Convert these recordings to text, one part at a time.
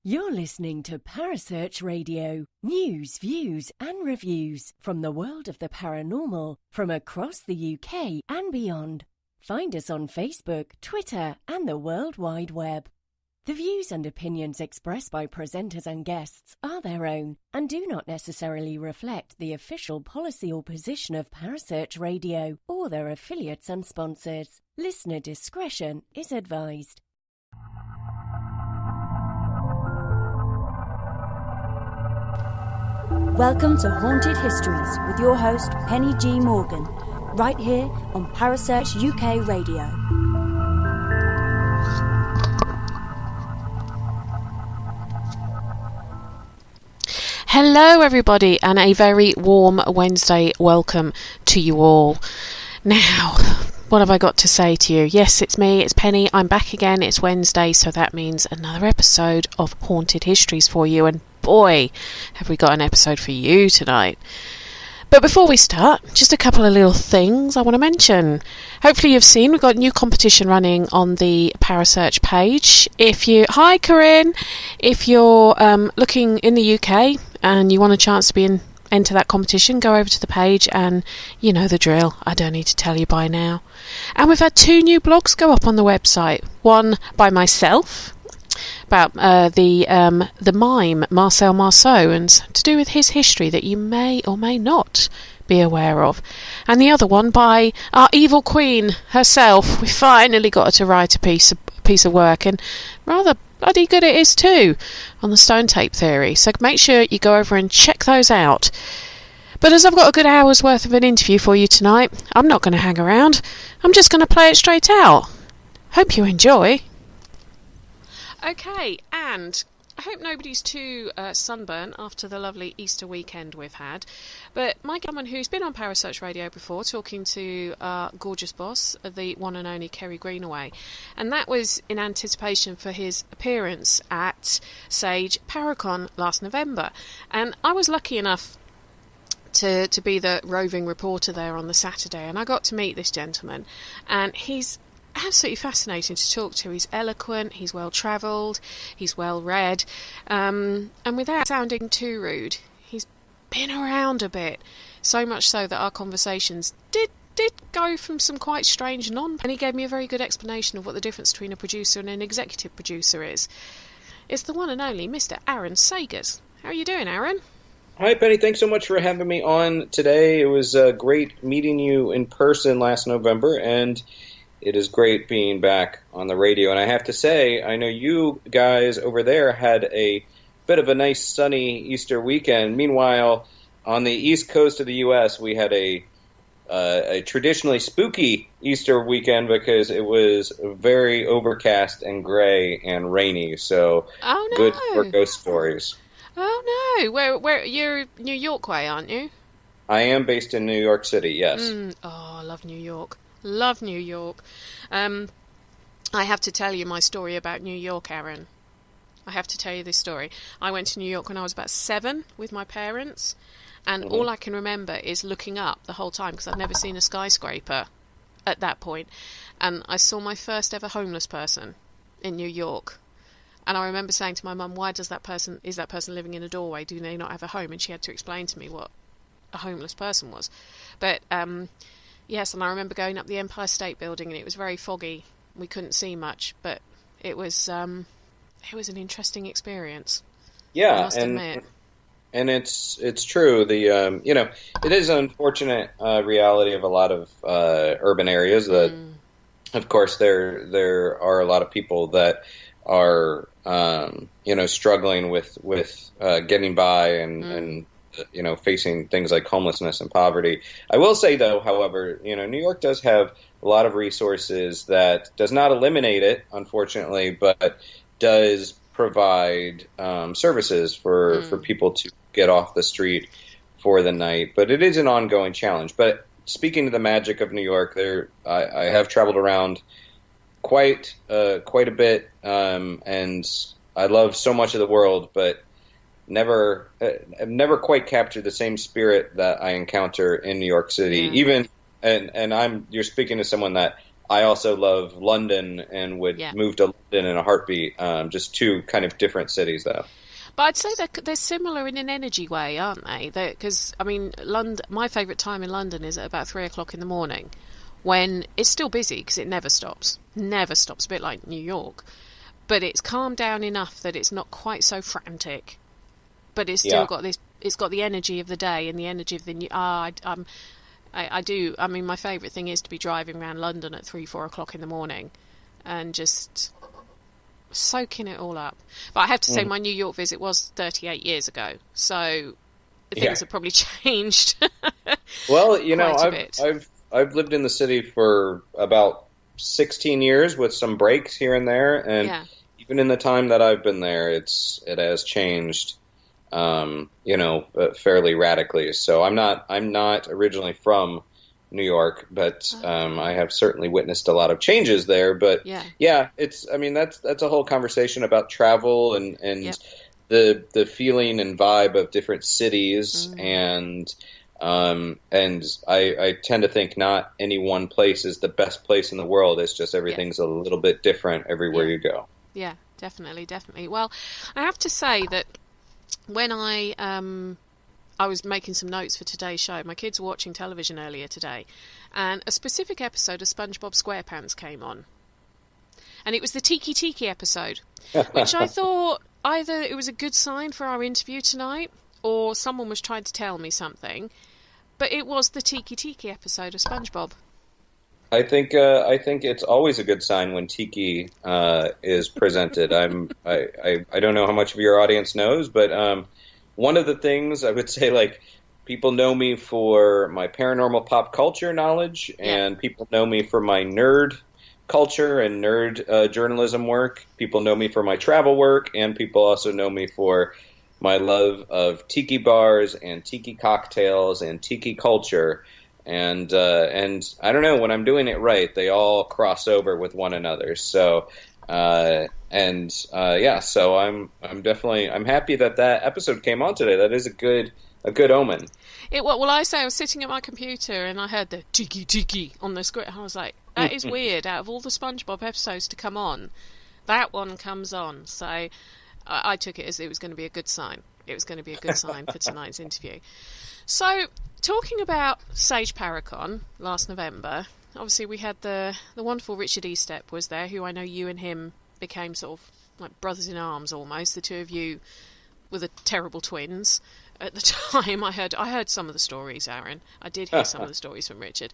You're listening to Parasearch Radio. News, views and reviews from the world of the paranormal from across the UK and beyond. Find us on Facebook, Twitter and the World Wide Web. The views and opinions expressed by presenters and guests are their own and do not necessarily reflect the official policy or position of Parasearch Radio or their affiliates and sponsors. Listener discretion is advised. Welcome to Haunted Histories with your host Penny G. Morgan, right here on Parasearch UK Radio. Hello everybody and a very warm Wednesday welcome to you all. Now, what have I got to say to you? Yes, it's me, it's Penny, I'm back again, it's Wednesday, so that means another episode of Haunted Histories for you, and boy, have we got an episode for you tonight. But before we start, just a couple of little things I want to mention. Hopefully you've seen, we've got a new competition running on the Parasearch page. Hi Corinne, if you're looking in the UK and you want a chance to enter that competition, go over to the page and you know the drill. I don't need to tell you by now. And we've had 2 new blogs go up on the website. One by myself about the mime Marcel Marceau, and to do with his history that you may or may not be aware of, and the other one by our evil queen herself. We finally got her to write a piece of work, and rather bloody good it is too, on the stone tape theory, so make sure you go over and check those out. But as I've got a good hour's worth of an interview for you tonight, I'm not going to hang around, I'm just going to play it straight out. Hope you enjoy. Okay, and I hope nobody's too sunburnt after the lovely Easter weekend we've had. But my someone who's been on Parasearch Radio before, talking to our gorgeous boss, the one and only Kerry Greenaway, and that was in anticipation for his appearance at Sage Paracon last November. And I was lucky enough to be the roving reporter there on the Saturday, and I got to meet this gentleman, and he's absolutely fascinating to talk to. He's eloquent, he's well travelled, he's well read, and without sounding too rude, he's been around a bit, so much so that our conversations did go from some quite strange and he gave me a very good explanation of what the difference between a producer and an executive producer is. It's the one and only Mr. Aaron Sagers. How are you doing, Aaron? Hi, Penny. Thanks so much for having me on today. It was great meeting you in person last November, and it is great being back on the radio. And I have to say, I know you guys over there had a bit of a nice sunny Easter weekend. Meanwhile, on the east coast of the U.S., we had a traditionally spooky Easter weekend because it was very overcast and gray and rainy. So Good for ghost stories. Oh, no. Where you're New York way, aren't you? I am based in New York City, yes. I love New York. Love New York. I have to tell you my story about New York, Aaron. I have to tell you this story. I went to New York when I was about 7 with my parents, and all I can remember is looking up the whole time because I'd never seen a skyscraper at that point. And I saw my first ever homeless person in New York. And I remember saying to my mum, why is that person living in a doorway? Do they not have a home? And she had to explain to me what a homeless person was. But yes, and I remember going up the Empire State Building, and it was very foggy. We couldn't see much, but it was an interesting experience. Yeah, I must admit. And it's true. It is an unfortunate reality of a lot of urban areas that, of course, there are a lot of people that are struggling with getting by and facing things like homelessness and poverty. I will say, though, however, New York does have a lot of resources that does not eliminate it, unfortunately, but does provide services for people to get off the street for the night. But it is an ongoing challenge. But speaking of the magic of New York, I have traveled around quite a bit, and I love so much of the world, but I've never quite captured the same spirit that I encounter in New York City. Even and you're speaking to someone that I also love London and would move to London in a heartbeat. Just two kind of different cities, though. But I'd say they're similar in an energy way, aren't they? Because, I mean, London. My favourite time in London is at about 3 o'clock in the morning, when it's still busy because it never stops. Never stops, a bit like New York. But it's calmed down enough that it's not quite so frantic. But it's still got this. It's got the energy of the day and the energy of the new. I do. I mean, my favourite thing is to be driving around London at 3-4 o'clock in the morning, and just soaking it all up. But I have to say, my New York visit was 38 years ago, so things have probably changed. Well, you know, I've lived in the city for about 16 years with some breaks here and there, and even in the time that I've been there, it has changed. You know, fairly radically. So I'm not originally from New York, but I have certainly witnessed a lot of changes there. But it's, I mean, that's a whole conversation about travel and the feeling and vibe of different cities. And I tend to think not any one place is the best place in the world. It's just everything's a little bit different everywhere you go. Yeah, definitely. Well, I have to say that when I was making some notes for today's show, my kids were watching television earlier today, and a specific episode of SpongeBob SquarePants came on. And it was the Tiki Tiki episode, which I thought either it was a good sign for our interview tonight, or someone was trying to tell me something. But it was the Tiki Tiki episode of SpongeBob. I think it's always a good sign when Tiki is presented. I don't know how much of your audience knows, but one of the things I would say, like, people know me for my paranormal pop culture knowledge, and people know me for my nerd culture and nerd journalism work. People know me for my travel work, and people also know me for my love of tiki bars and tiki cocktails and tiki culture. And I don't know, when I'm doing it right, they all cross over with one another. So, so I'm happy that episode came on today. That is a good omen. I was sitting at my computer and I heard the tiki tiki on the screen. I was like, that is weird. Out of all the SpongeBob episodes to come on, that one comes on. So I took it as it was going to be a good sign. It was going to be a good sign for tonight's interview. So, talking about Sage Paracon last November, obviously we had the wonderful Richard Estep was there, who I know you and him became sort of like brothers in arms almost. The two of you were the terrible twins at the time. I heard some of the stories, Aaron. I did hear some of the stories from Richard.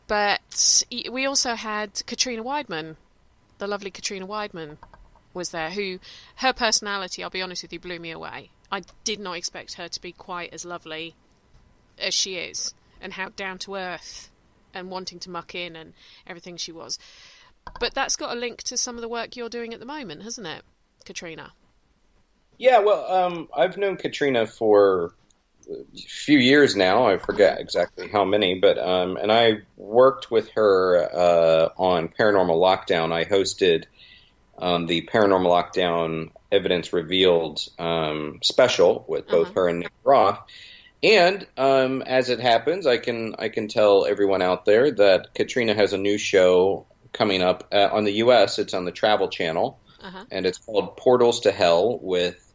But we also had Katrina Weidman, the lovely Katrina Weidman was there, who, her personality, I'll be honest with you, blew me away. I did not expect her to be quite as lovely as she is, and how down to earth and wanting to muck in and everything she was. But that's got a link to some of the work you're doing at the moment, hasn't it, Katrina? Yeah, well, I've known Katrina for a few years now. I forget exactly how many, but and I worked with her on Paranormal Lockdown. I hosted the Paranormal Lockdown Evidence Revealed special with both her and Nick Roth. And as it happens, I can tell everyone out there that Katrina has a new show coming up on the U.S. It's on the Travel Channel, and it's called Portals to Hell with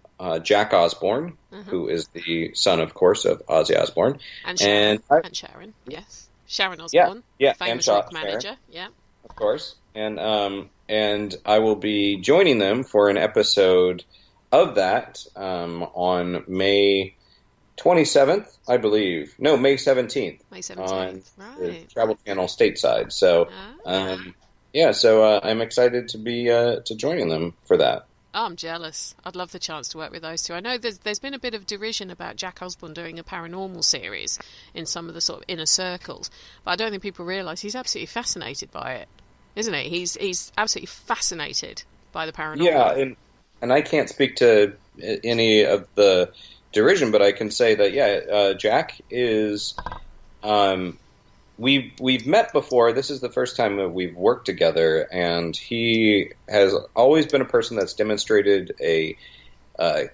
Jack Osborne, who is the son, of course, of Ozzy Osbourne. And Sharon. And Sharon, yes. Sharon Osbourne, famous rock manager. Yeah. Of course. And I will be joining them for an episode of that on May 27th, I believe. No, May 17th. May 17th, on the Travel Channel stateside. So, so I'm excited to be to joining them for that. Oh, I'm jealous. I'd love the chance to work with those two. I know there's been a bit of derision about Jack Osbourne doing a paranormal series in some of the sort of inner circles, but I don't think people realise he's absolutely fascinated by it, isn't he? He's absolutely fascinated by the paranormal. Yeah, and I can't speak to any of the derision, but I can say that Jack is. We've met before. This is the first time that we've worked together, and he has always been a person that's demonstrated a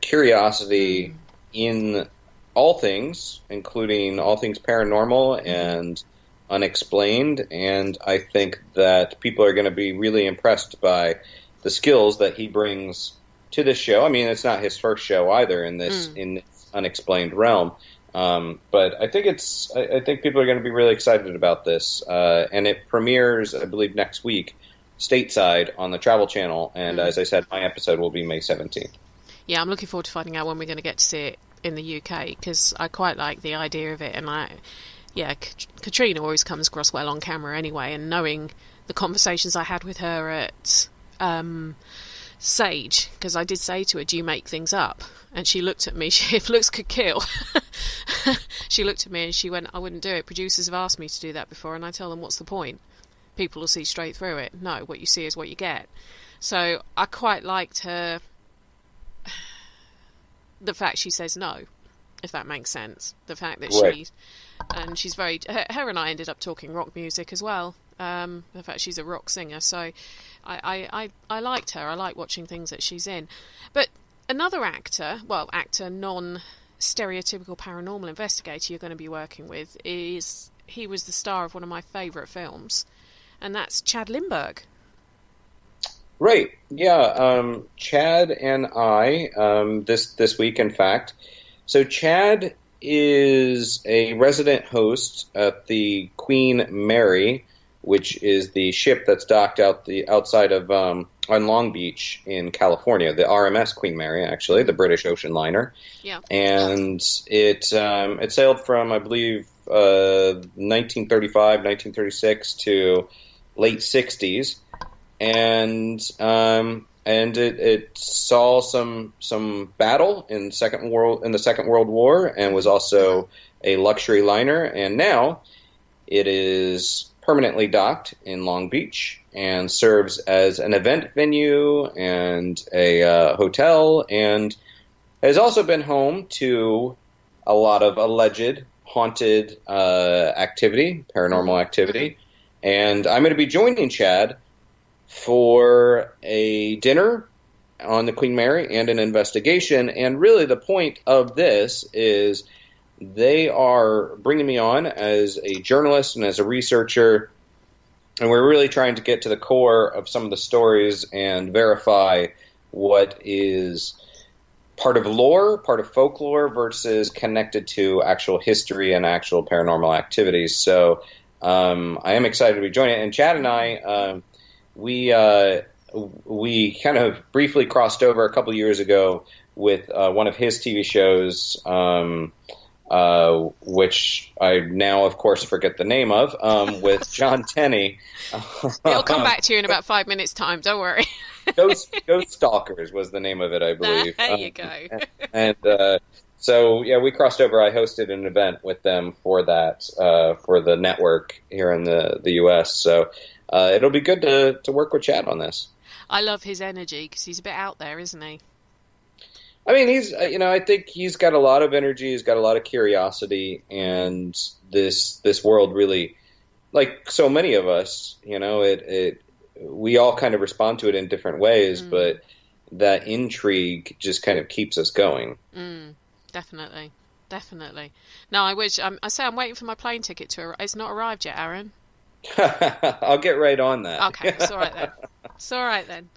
curiosity in all things, including all things paranormal, and unexplained, and I think that people are going to be really impressed by the skills that he brings to this show. I mean, it's not his first show either in this unexplained realm, but I think people are going to be really excited about this, and it premieres, I believe, next week stateside on the Travel Channel, and as I said, my episode will be May 17th. Yeah, I'm looking forward to finding out when we're going to get to see it in the UK, because I quite like the idea of it, and Katrina always comes across well on camera anyway, and knowing the conversations I had with her at Sage, because I did say to her, do you make things up? And she looked at me, if looks could kill, she looked at me and she went, I wouldn't do it. Producers have asked me to do that before, and I tell them, what's the point? People will see straight through it. No, what you see is what you get. So I quite liked her, the fact she says no, if that makes sense. The fact that she's very, her and I ended up talking rock music as well. The fact she's a rock singer, so I liked her. I like watching things that she's in. But another actor, non-stereotypical paranormal investigator you're going to be working with he was the star of one of my favourite films, and that's Chad Lindberg. Right. Yeah. Chad and I, this week, in fact. So Chad is a resident host at the Queen Mary, which is the ship that's docked outside of on Long Beach in California. The RMS Queen Mary, actually, the British ocean liner. Yeah. And it sailed from, I believe, 1935, 1936 to late 60s. And it saw some battle in the Second World War, and was also a luxury liner. And now it is permanently docked in Long Beach and serves as an event venue and a hotel, and has also been home to a lot of alleged haunted activity, paranormal activity. And I'm going to be joining Chad for a dinner on the Queen Mary and an investigation. And really the point of this is they are bringing me on as a journalist and as a researcher, and we're really trying to get to the core of some of the stories and verify what is part of lore, part of folklore, versus connected to actual history and actual paranormal activities. So I am excited to be joining it. And Chad and I, we kind of briefly crossed over a couple years ago with one of his TV shows, which I now, of course, forget the name of, with John Tenney. It'll come back to you in about 5 minutes' time, don't worry. Ghost Stalkers was the name of it, I believe. There you go. And so, yeah, we crossed over. I hosted an event with them for that, for the network here in the U.S., so it'll be good to work with Chad on this. I love his energy, because he's a bit out there, isn't he? I mean, he's, I think he's got a lot of energy, he's got a lot of curiosity, and this world really, like so many of us, we all kind of respond to it in different ways, but that intrigue just kind of keeps us going. Definitely. No, I wish, I'm waiting for my plane ticket to arrive. It's not arrived yet, Aaron. I'll get right on that. Okay, it's all right then.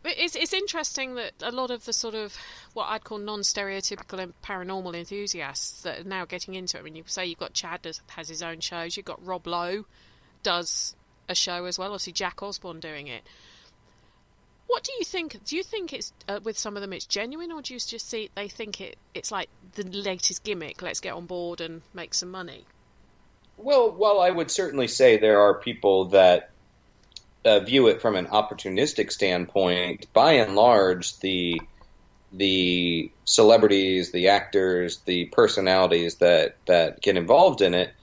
But it's interesting that a lot of the sort of what I'd call non-stereotypical and paranormal enthusiasts that are now getting into it. I mean, you say you've got Chad has his own shows. You've got Rob Lowe does a show as well. Obviously, Jack Osborne doing it. What do you think? Do you think it's with some of them it's genuine, or do you just see they think it's like the latest gimmick? Let's get on board and make some money. Well, I would certainly say there are people that view it from an opportunistic standpoint. By and large, the celebrities, the actors, the personalities that get involved in it,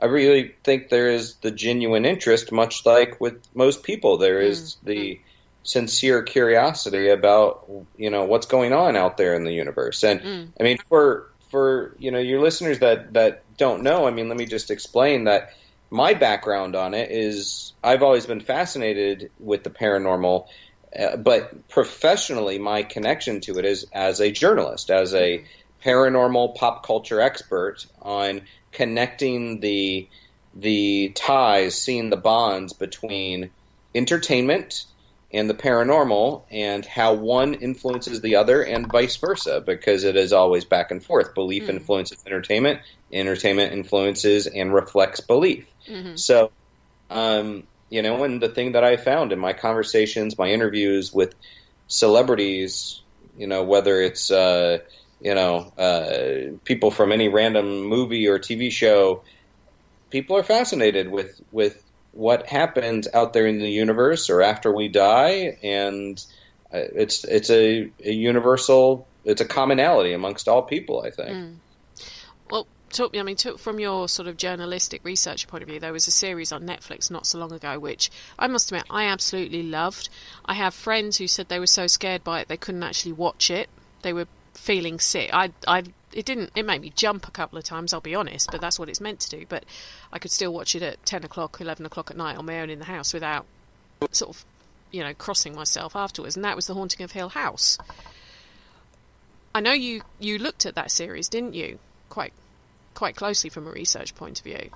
I really think there is the genuine interest, much like with most people. There is the sincere curiosity about, what's going on out there in the universe. And I mean, for your listeners that don't know, I mean, let me just explain that my background on it is I've always been fascinated with the paranormal, but professionally my connection to it is as a journalist, as a paranormal pop culture expert on connecting the the ties, seeing the bonds between entertainment and the paranormal, and how one influences the other and vice versa, because it is always back and forth. Belief influences entertainment influences and reflects belief. So, and the thing that I found in my conversations, my interviews with celebrities, whether it's, people from any random movie or TV show, people are fascinated with what happens out there in the universe or after we die, and it's a universal, it's a commonality amongst all people, I think. Well, from your sort of journalistic research point of view, there was a series on Netflix not so long ago, which I must admit I absolutely loved. I have friends who said they were so scared by it they couldn't actually watch it. They were feeling sick. It made me jump a couple of times, I'll be honest, but that's what it's meant to do. But I could still watch it at 10 o'clock, 11 o'clock at night on my own in the house without sort of, crossing myself afterwards. And that was The Haunting of Hill House. I know you looked at that series, didn't you? Quite closely from a research point of view.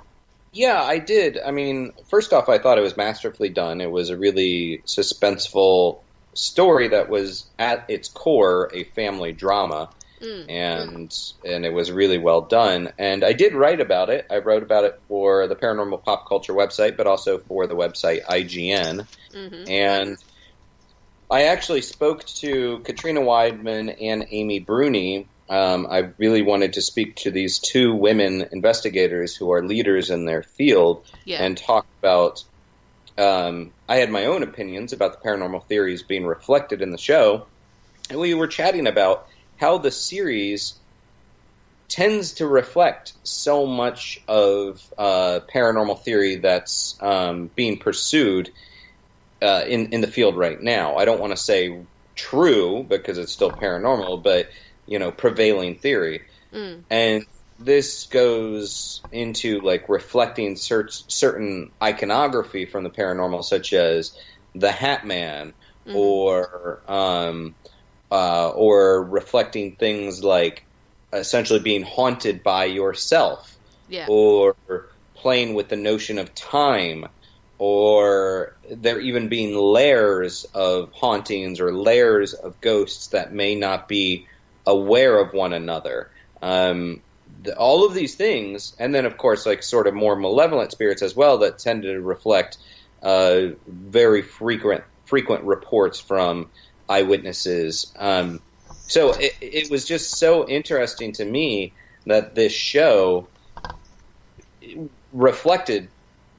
Yeah, I did. I mean, first off, I thought it was masterfully done. It was a really suspenseful story that was at its core a family drama. And it was really well done. And I did write about it. I wrote about it for the Paranormal Pop Culture website, but also for the website IGN. And I actually spoke to Katrina Weidman and Amy Bruni. I really wanted to speak to these two women investigators who are leaders in their field and talk about... I had my own opinions about the paranormal theories being reflected in the show. And we were chatting about how the series tends to reflect so much of paranormal theory that's being pursued in the field right now. I don't want to say true, because it's still paranormal, but, prevailing theory. And this goes into, reflecting certain iconography from the paranormal, such as the Hat Man, or reflecting things like essentially being haunted by yourself, or playing with the notion of time, or there even being layers of hauntings or layers of ghosts that may not be aware of one another. All of these things, and then of course sort of more malevolent spirits as well, that tend to reflect very frequent reports from eyewitnesses. So it was just so interesting to me that this show reflected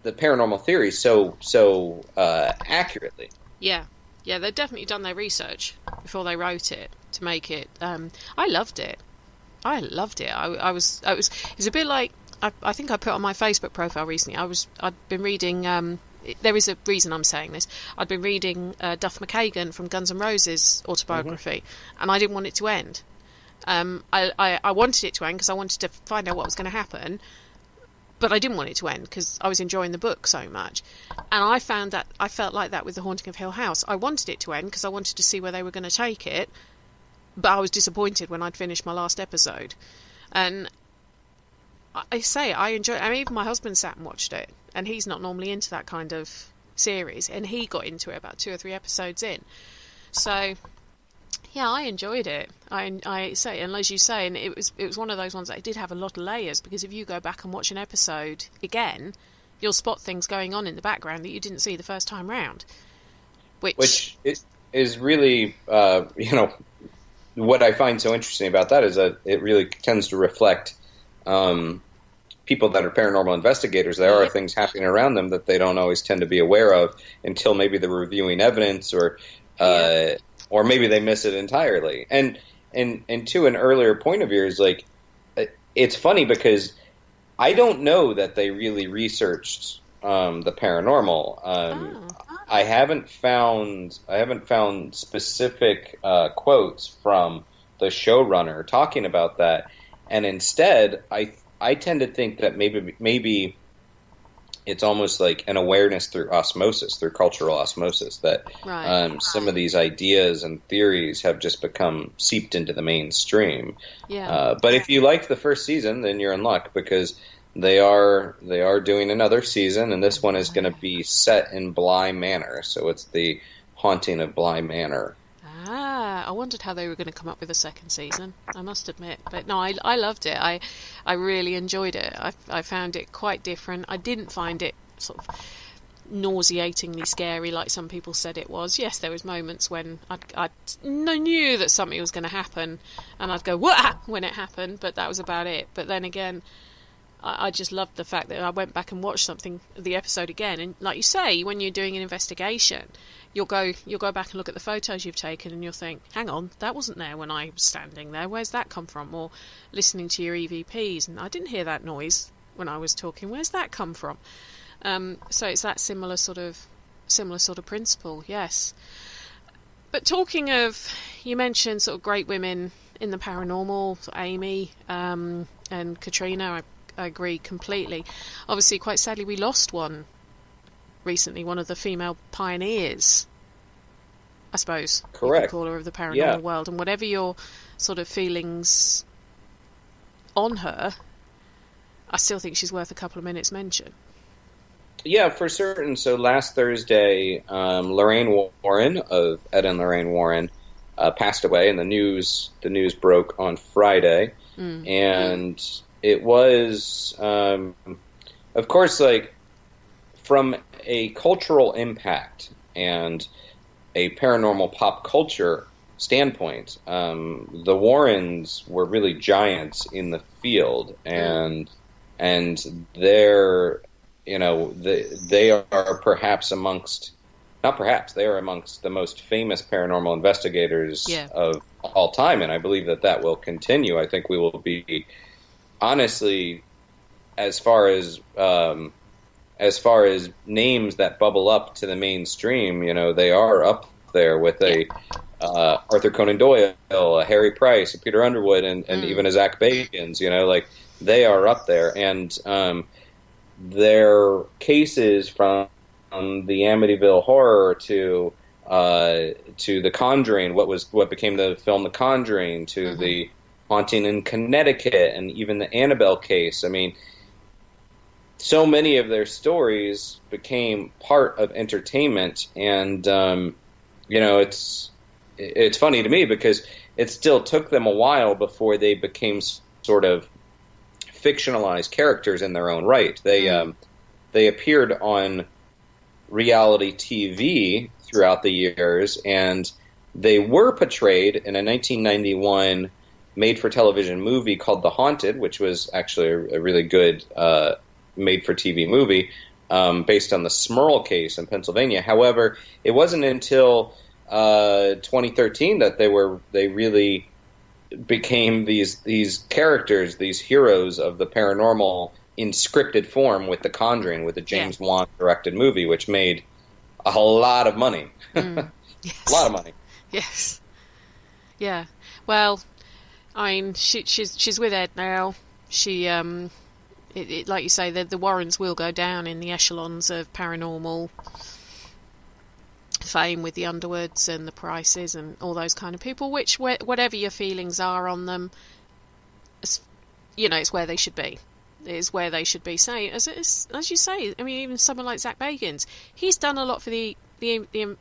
the paranormal theory so accurately. Yeah, they've definitely done their research before they wrote it to make it. I loved it. It was a bit like, I think I put on my Facebook profile recently. I'd been reading. There is a reason I'm saying this. I'd been reading Duff McKagan from Guns N' Roses' autobiography, and I didn't want it to end. I wanted it to end because I wanted to find out what was going to happen, but I didn't want it to end because I was enjoying the book so much. And I found that I felt like that with The Haunting of Hill House. I wanted it to end because I wanted to see where they were going to take it, but I was disappointed when I'd finished my last episode. And I enjoyed it. I mean, even my husband sat and watched it, and he's not normally into that kind of series, and he got into it about 2 or 3 episodes in. So, yeah, I enjoyed it. I say, and as you say, and it was one of those ones that did have a lot of layers, because if you go back and watch an episode again, you'll spot things going on in the background that you didn't see the first time round. Which is really, what I find so interesting about that is that it really tends to reflect people that are paranormal investigators. There are things happening around them that they don't always tend to be aware of until maybe they're reviewing evidence, or maybe they miss it entirely. And to an earlier point of yours, it's funny because I don't know that they really researched the paranormal. I haven't found specific quotes from the showrunner talking about that, and instead I tend to think that maybe it's almost like an awareness through osmosis, through cultural osmosis, that some of these ideas and theories have just become seeped into the mainstream. But if you liked the first season, then you're in luck, because they are doing another season, and this one is going to be set in Bly Manor. So it's the haunting of Bly Manor. I wondered how they were going to come up with a second season, I must admit. But no, I loved it. I really enjoyed it. I found it quite different. I didn't find it sort of nauseatingly scary like some people said it was. Yes, there was moments when I knew that something was going to happen, and I'd go, "Wah!" when it happened, but that was about it. But then again, I just loved the fact that I went back and watched the episode again, and like you say, when you're doing an investigation, you'll go back and look at the photos you've taken, and you'll think, hang on, that wasn't there when I was standing there. Where's that come from? Or listening to your EVPs, and I didn't hear that noise when I was talking. Where's that come from? So it's that similar sort of principle, yes. But talking of, you mentioned sort of great women in the paranormal, sort of Amy and Katrina. I agree completely. Obviously, quite sadly, we lost one recently, one of the female pioneers, I suppose. Correct. You could call her, of the paranormal world. And whatever your sort of feelings on her, I still think she's worth a couple of minutes mention. Yeah, for certain. So last Thursday, Lorraine Warren of Ed and Lorraine Warren passed away, and the news broke on Friday, and it was, of course, like, from a cultural impact and a paranormal pop culture standpoint, the Warrens were really giants in the field, and they're, they are perhaps they are amongst the most famous paranormal investigators of all time, and I believe that will continue. I think we will be, honestly, as far as names that bubble up to the mainstream, they are up there with Arthur Conan Doyle, a Harry Price, a Peter Underwood, and even a Zach Bagans. Like, they are up there, and their cases from the Amityville Horror to The Conjuring, what became the film The Conjuring, to the haunting in Connecticut, and even the Annabelle case. I mean, so many of their stories became part of entertainment, and it's funny to me because it still took them a while before they became sort of fictionalized characters in their own right. They appeared on reality TV throughout the years, and they were portrayed in a 1991 made-for-television movie called The Haunted, which was actually a really good made-for-TV movie based on the Smurl case in Pennsylvania. However, it wasn't until 2013 that they really became these characters, these heroes of the paranormal in scripted form with The Conjuring, with the James Wan directed movie, which made a lot of money. Yes. A lot of money. Yes. Yeah. Well, I mean, she's with Ed now. She like you say, the Warrens will go down in the echelons of paranormal fame with the Underwoods and the Prices and all those kind of people, which, whatever your feelings are on them, it's where they should be. It is where they should be. Say, as you say, I mean, even someone like Zach Bagans, he's done a lot for the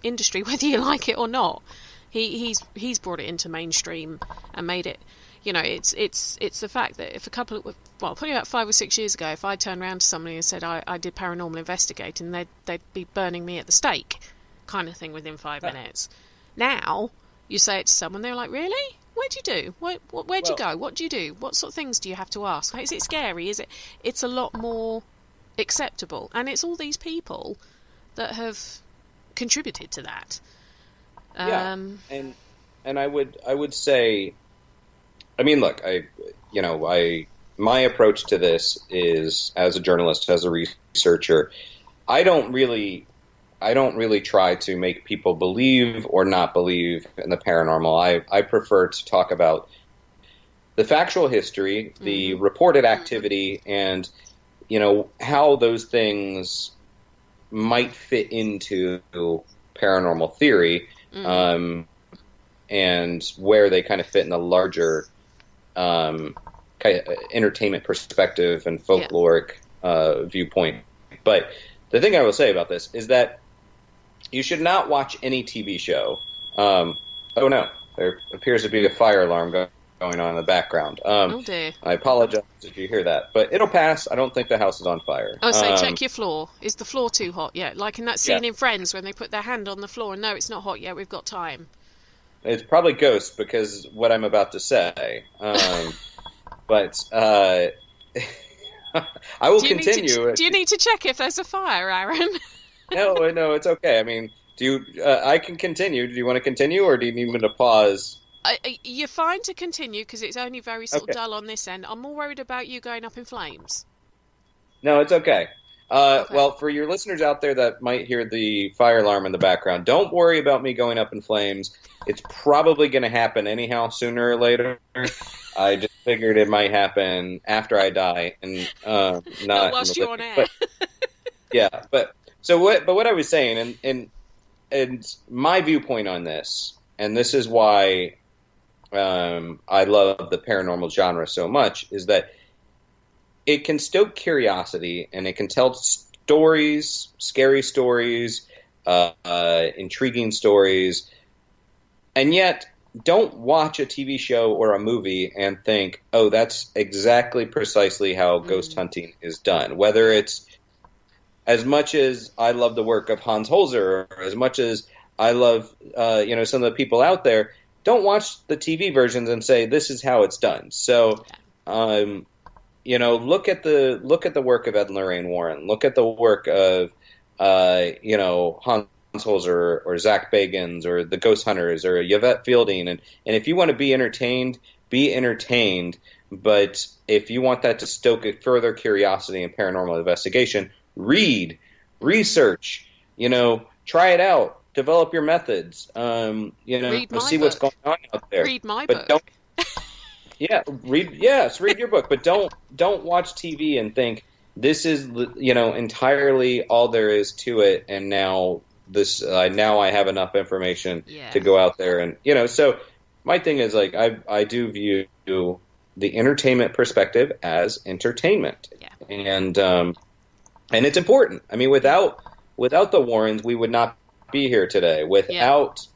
industry, whether you like it or not. He's brought it into mainstream and made it. It's the fact that if probably about 5 or 6 years ago, if I turned around to somebody and said I did paranormal investigating, they'd be burning me at the stake, kind of thing, within 5 minutes. Now you say it to someone, they're like, really? What'd you do? Where'd you go? What do you do? What sort of things do you have to ask? Is it scary? It's a lot more acceptable, and it's all these people that have contributed to that. And I would say, I mean, look, my approach to this is, as a journalist, as a researcher, I don't really try to make people believe or not believe in the paranormal. I prefer to talk about the factual history, the reported activity, and how those things might fit into paranormal theory, and where they kind of fit in the larger kind of entertainment perspective and folkloric viewpoint. But the thing I will say about this is that you should not watch any TV show. Oh no, there appears to be a fire alarm going on in the background. Oh dear. I apologize if you hear that, but it'll pass. I don't think the house is on fire. Oh, so check your floor. Is the floor too hot yet? Like in that scene in Friends when they put their hand on the floor and no, it's not hot yet, we've got time. It's probably ghosts because what I'm about to say. But I will continue. Do you need to check if there's a fire, Aaron? No, it's okay. I mean, I can continue. Do you want to continue, or do you need me to pause? You're fine to continue because it's only very sort of dull on this end. I'm more worried about you going up in flames. No, it's okay. Well, for your listeners out there that might hear the fire alarm in the background, don't worry about me going up in flames. It's probably going to happen anyhow, sooner or later. I just figured it might happen after I die, and not whilst you're on air. But what I was saying, and my viewpoint on this, and this is why I love the paranormal genre so much, is that it can stoke curiosity and it can tell stories, scary stories, intriguing stories, and yet don't watch a TV show or a movie and think, oh, that's exactly precisely how ghost hunting is done. Whether it's as much as I love the work of Hans Holzer, or as much as I love some of the people out there, don't watch the TV versions and say this is how it's done. So, look at the work of Ed and Lorraine Warren. Look at the work of Hans Holzer or Zach Bagans or the Ghost Hunters or Yvette Fielding. And if you want to be entertained, be entertained. But if you want that to stoke a further curiosity in paranormal investigation, read, research, try it out, develop your methods, see what's going on out there. Read my book. Read your book, but don't watch TV and think this is entirely all there is to it, and now I have enough information to go out there and So my thing is I do view the entertainment perspective as entertainment, and it's important. I mean, without the Warrens, we would not be here today. Without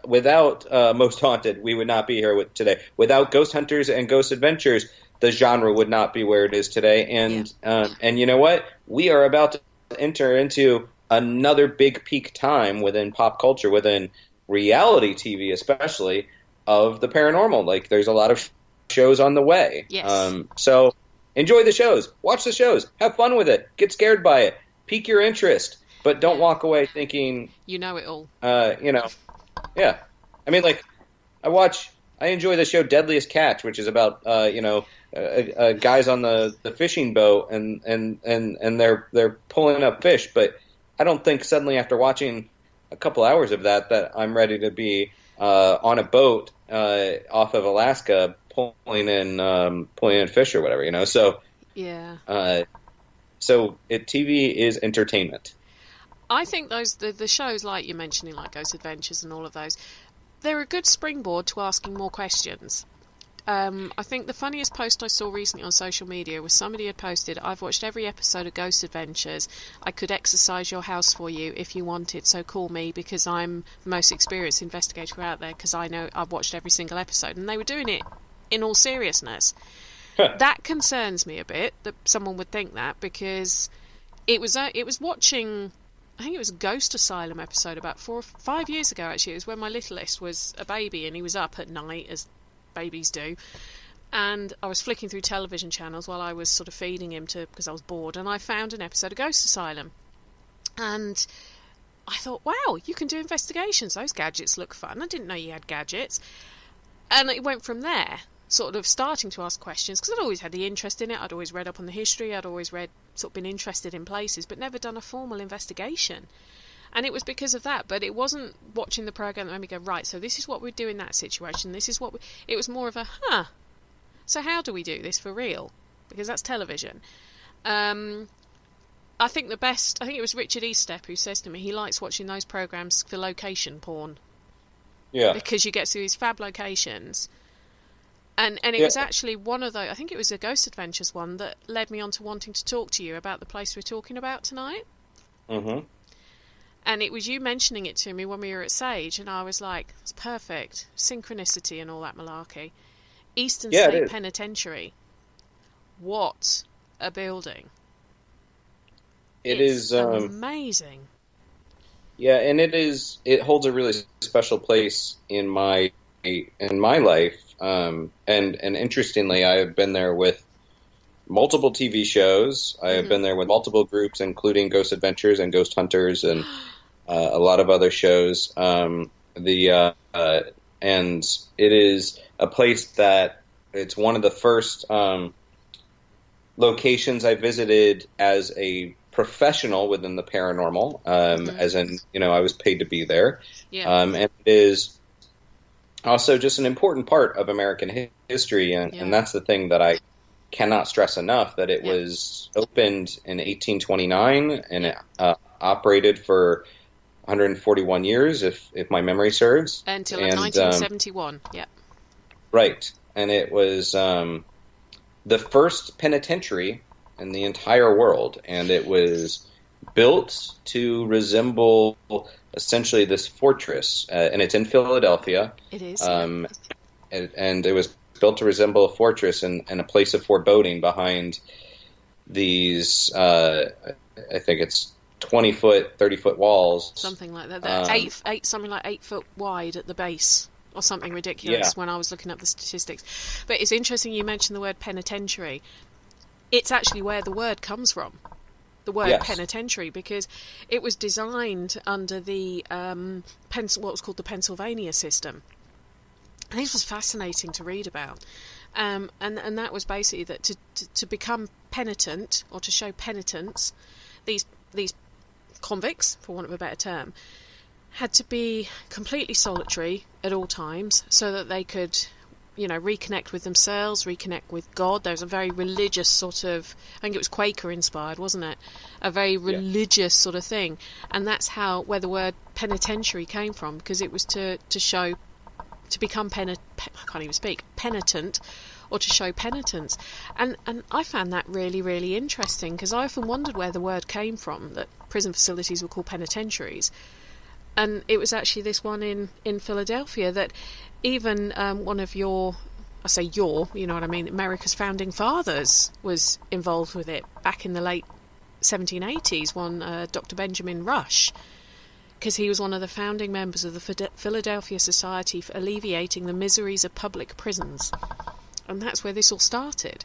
Most Haunted, we would not be here today. Without Ghost Hunters and Ghost Adventures, the genre would not be where it is today. And you know what? We are about to enter into another big peak time within pop culture, within reality TV especially, of the paranormal. Like, there's a lot of shows on the way. Yes. So enjoy the shows. Watch the shows. Have fun with it. Get scared by it. Pique your interest. But don't walk away thinking... You know it all. Yeah. I mean, I enjoy the show Deadliest Catch, which is about, guys on the fishing boat and they're pulling up fish. But I don't think suddenly after watching a couple hours of that I'm ready to be on a boat off of Alaska pulling in fish or whatever, So yeah. TV is entertainment. I think the shows like you're mentioning, like Ghost Adventures and all of those, they're a good springboard to asking more questions. I think the funniest post I saw recently on social media was somebody had posted, I've watched every episode of Ghost Adventures. I could exercise your house for you if you wanted, so call me because I'm the most experienced investigator out there because I know I've watched every single episode. And they were doing it in all seriousness. That concerns me a bit, that someone would think that, because it was watching... I think it was a Ghost Asylum episode about 4 or 5 years ago, actually. It was when my littlest was a baby and he was up at night, as babies do. And I was flicking through television channels while I was sort of feeding him because I was bored. And I found an episode of Ghost Asylum. And I thought, wow, you can do investigations. Those gadgets look fun. I didn't know you had gadgets. And it went from there, sort of starting to ask questions, because I'd always had the interest in it. I'd always read up on the history. I'd always been interested in places, but never done a formal investigation. And it was because of that. But it wasn't watching the program that made me go, right, so this is what we do in that situation. This is what it was more of a, so how do we do this for real? Because that's television. I think it was Richard Eastep who says to me he likes watching those programs for location porn. Yeah. Because you get to these fab locations. And it was actually one of those, I think it was a Ghost Adventures one, that led me on to wanting to talk to you about the place we're talking about tonight. Mm-hmm. And it was you mentioning it to me when we were at Sage, and I was like, it's perfect. Synchronicity and all that malarkey. Eastern State Penitentiary. What a building. It's amazing. Yeah, and it holds a really special place in my life. And interestingly, I have been there with multiple TV shows. I have been there with multiple groups, including Ghost Adventures and Ghost Hunters and a lot of other shows. And it is a place that it's one of the first locations I visited as a professional within the paranormal, as in, I was paid to be there. Yeah. And it is also just an important part of American history, and that's the thing that I cannot stress enough, that it was opened in 1829 and it operated for 141 years, if my memory serves. Until 1971, Right, and it was the first penitentiary in the entire world, and it was built to resemble essentially this fortress, and it's in Philadelphia. It is. And it was built to resemble a fortress and a place of foreboding behind these, I think it's 20-foot, 30-foot walls. Something like that. They're something like 8 foot wide at the base, or something ridiculous when I was looking up the statistics. But it's interesting you mentioned the word penitentiary. It's actually where the word comes from. The word penitentiary, because it was designed under the what was called the Pennsylvania system. And this was fascinating to read about, and that was basically that to become penitent, or to show penitence, these convicts, for want of a better term, had to be completely solitary at all times, so that they could, reconnect with themselves, reconnect with God. There was a very religious sort of, I think it was Quaker inspired, wasn't it? A very religious sort of thing. And that's where the word penitentiary came from, because it was to show, to become penitent, or to show penitence. And I found that really, really interesting, because I often wondered where the word came from, that prison facilities were called penitentiaries. And it was actually this one in Philadelphia that even one of you know what I mean, America's founding fathers was involved with it back in the late 1780s, Dr. Benjamin Rush, because he was one of the founding members of the Philadelphia Society for Alleviating the Miseries of Public Prisons. And that's where this all started.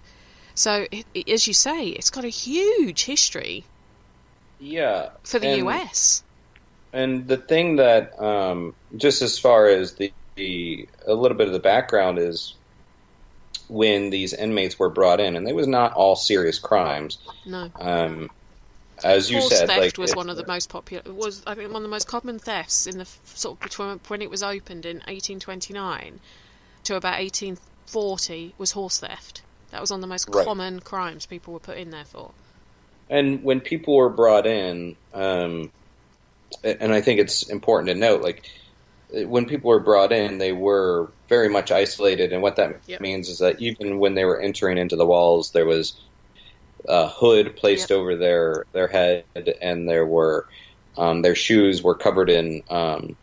So, as you say, it's got a huge history for the US. And the thing that, just as far as a little bit of the background is, when these inmates were brought in, and they was not all serious crimes. No. As you said, theft was one of the most popular. Was, I think, one of the most common thefts in the sort of between when it was opened in 1829 to about 1840 was horse theft. That was one of the most common crimes people were put in there for. And when people were brought in, and I think it's important to note, when people were brought in, they were very much isolated, and what that means is that even when they were entering into the walls, there was a hood placed over their head, and there were their shoes were covered in and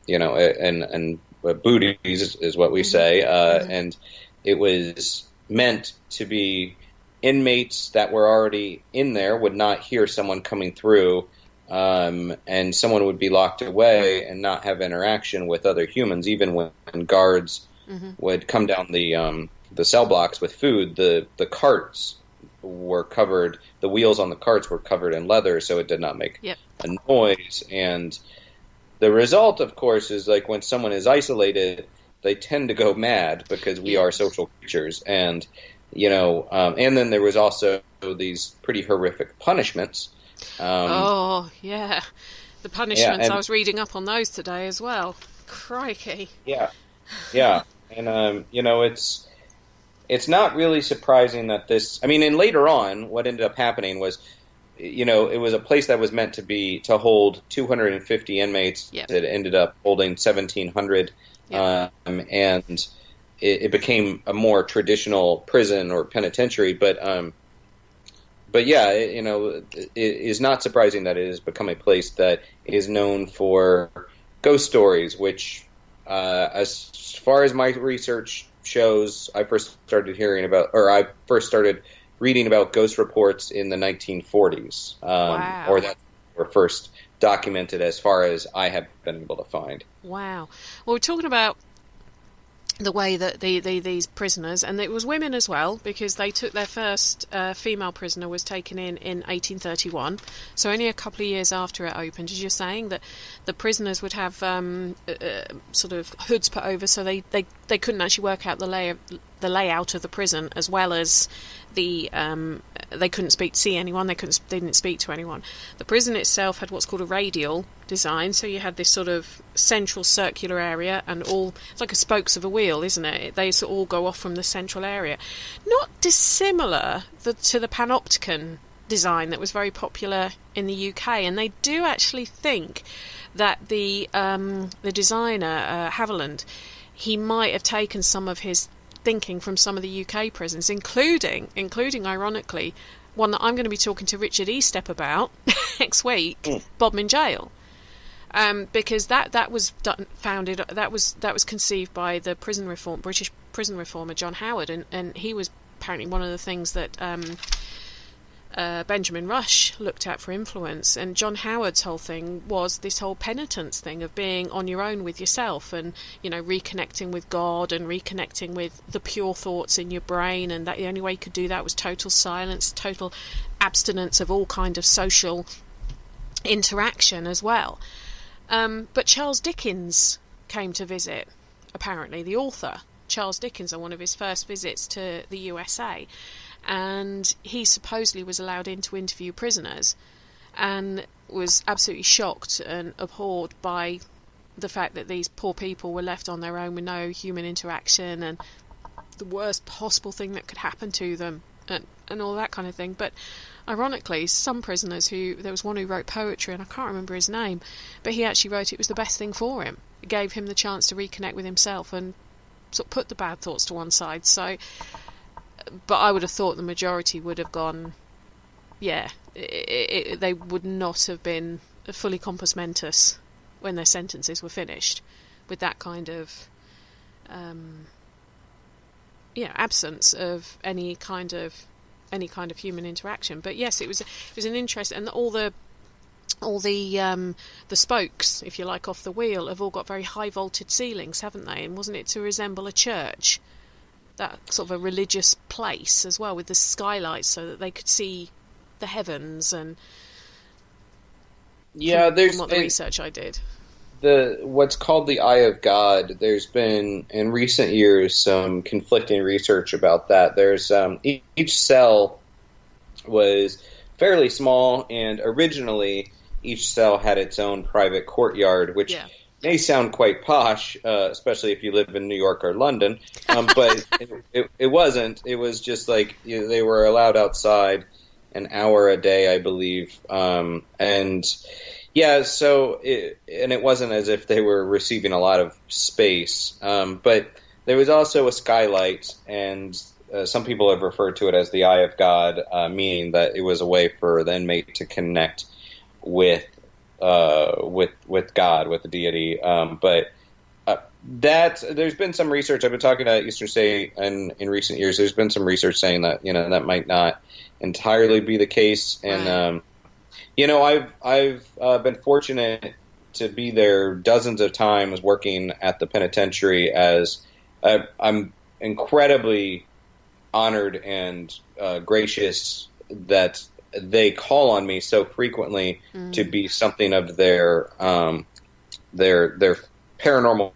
booties is what we say, and it was meant to be inmates that were already in there would not hear someone coming through, and someone would be locked away and not have interaction with other humans. Even when guards would come down the cell blocks with food, the carts were covered, the wheels on the carts were covered in leather, so it did not make a noise. And the result, of course, is when someone is isolated, they tend to go mad, because we are social creatures. And and then there was also these pretty horrific punishments. The punishments. I was reading up on those today as well. Crikey. And it's not really surprising that this, and later on what ended up happening was, it was a place that was meant to hold 250 inmates. It ended up holding 1,700. And it became a more traditional prison or penitentiary. But yeah, it is not surprising that it has become a place that is known for ghost stories, which, as far as my research shows, I first started reading about ghost reports in the 1940s, Wow. or that were first documented as far as I have been able to find. Wow. Well, we're talking about the way that these prisoners, and it was women as well, because they took their first female prisoner was taken in 1831, so only a couple of years after it opened. As you're saying, that the prisoners would have sort of hoods put over, so they couldn't actually work out the layout of the prison, as well as they couldn't see anyone. They didn't speak to anyone. The prison itself had what's called a radial design, so you had this sort of central circular area, and it's like a spokes of a wheel, isn't it? They sort of all go off from the central area. Not dissimilar to the panopticon design that was very popular in the UK, and they do actually think that the designer Haviland, he might have taken some of his thinking from some of the UK prisons, including ironically one that I'm going to be talking to Richard Estep about next week, Bodmin Jail, because that was conceived by the British prison reformer John Howard, and he was apparently one of the things that Benjamin Rush looked at for influence. And John Howard's whole thing was this whole penitence thing of being on your own with yourself, and reconnecting with God and reconnecting with the pure thoughts in your brain, and that the only way you could do that was total silence, total abstinence of all kind of social interaction as well. But Charles Dickens came to visit, apparently, the author Charles Dickens, on one of his first visits to the USA, and he supposedly was allowed in to interview prisoners, and was absolutely shocked and abhorred by the fact that these poor people were left on their own with no human interaction, and the worst possible thing that could happen to them, and all that kind of thing. But ironically, some prisoners there was one who wrote poetry, and I can't remember his name, but he actually wrote it was the best thing for him. It gave him the chance to reconnect with himself and sort of put the bad thoughts to one side. So, but I would have thought the majority would have gone, they would not have been fully compos mentis when their sentences were finished, with that kind of absence of any kind of human interaction. But yes, it was an interest, and all the spokes, if you like, off the wheel have all got very high vaulted ceilings, haven't they? And wasn't it to resemble a church, that sort of a religious place as well, with the skylights so that they could see the heavens? And there's what the research I did. What's called the Eye of God. There's been in recent years some conflicting research about that. There's each cell was fairly small, and originally each cell had its own private courtyard, which may sound quite posh, especially if you live in New York or London, but it wasn't. It was just like they were allowed outside an hour a day, I believe, and so it wasn't as if they were receiving a lot of space, but there was also a skylight, and some people have referred to it as the Eye of God, meaning that it was a way for the inmate to connect with God, with the deity. But there's been some research. I've been talking to Eastern State, and in recent years, there's been some research saying that that might not entirely be the case. And I've been fortunate to be there dozens of times working at the penitentiary. As I'm incredibly honored and gracious that they call on me so frequently to be something of their paranormal